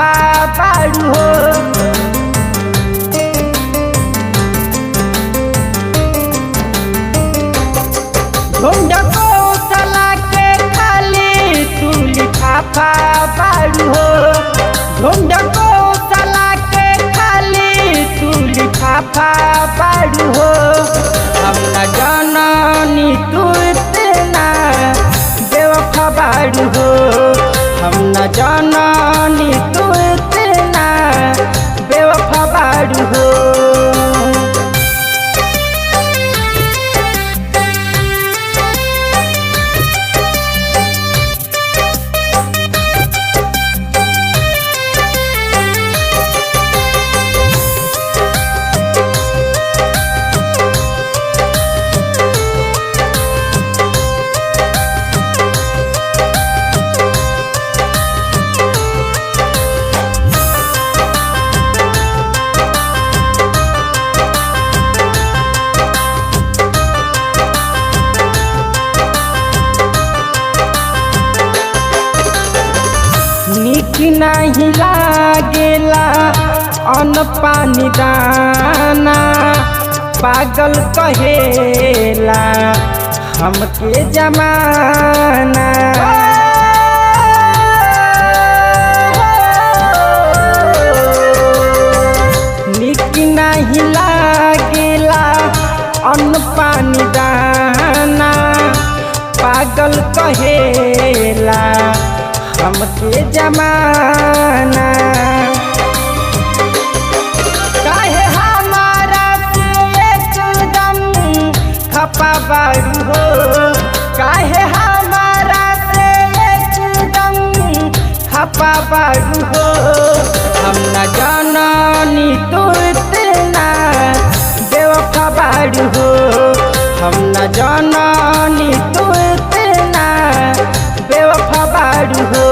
लिफाफा बारू हो। ढूंढ को चला के खाली तू लिफाफा बारू हो। ढूंढ को चला के खाली तू लिफाफा बारू हो। हम न जाननी तू इतना बेवफा बारू हो। हम न जाननी तू इतना बेवफा बारू हो। निक नहीं लागेला अन्न पानी दाना। पागल कहेला हमके जमाना। निक नहीं लागेला अन्न पानी दाना। पागल कहेला हमके जमाना। काहे हमारा से एकदम खपा बारू हो। काहे हमारा से एकदम खपा बारू हो। हम न जाननी तू इतना बेवफा बारू हो। हम न जाननी तू इतना बेवफा बारू हो।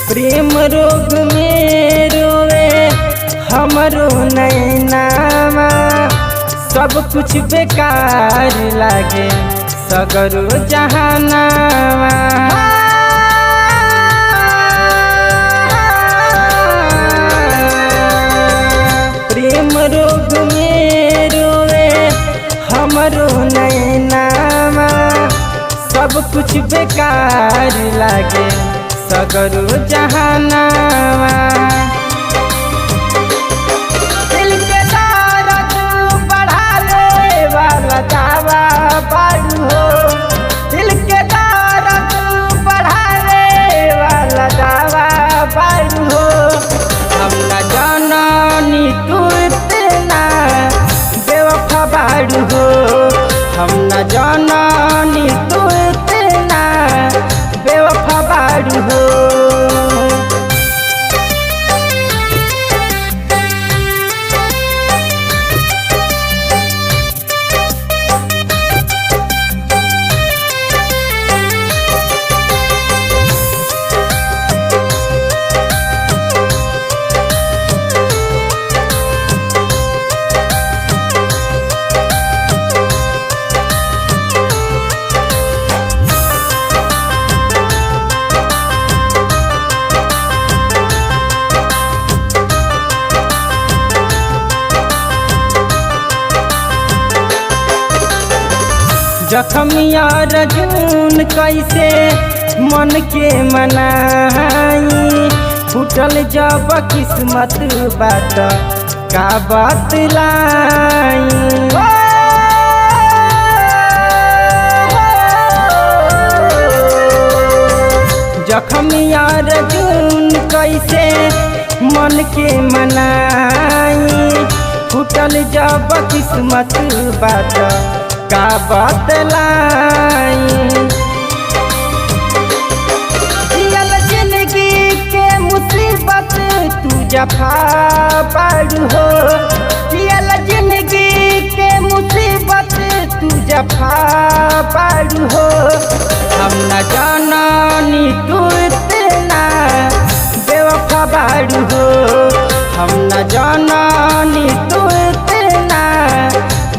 प्रेम रोग में रोवे हमरो नैनामा। सब कुछ बेकार लागे सगरो जहानामा। प्रेम रोग में रोवे हमरो नैनामा। सब कुछ बेकार लागे सगरो जहानामा। दिल के दर्द बढ़ाने वाला दावा बारू हो। दिल के दर्द बढ़ाने वाला दावा बारू हो। हम न जाननी तू इतना बेवफा बारू हो। हम न जाननी तू इतना बेवफा बारू हो। जखमिया रजून कैसे मन के मनाई। फूटल जब किस्मत बात का बतलाई। जखमिया रजून कैसे मन के मनाई। फूटल जब किस्मत बात का बतलाई। जफा बारू हो, पियल जिंदगी के मुसीबत तू जफा बारू हो। हम न जानी तू इतना बेवफा बारू हो, हम न जानी तू इतना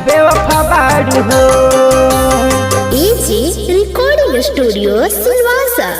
बेवफा बारू हो। AG Recording Studio Silvassa।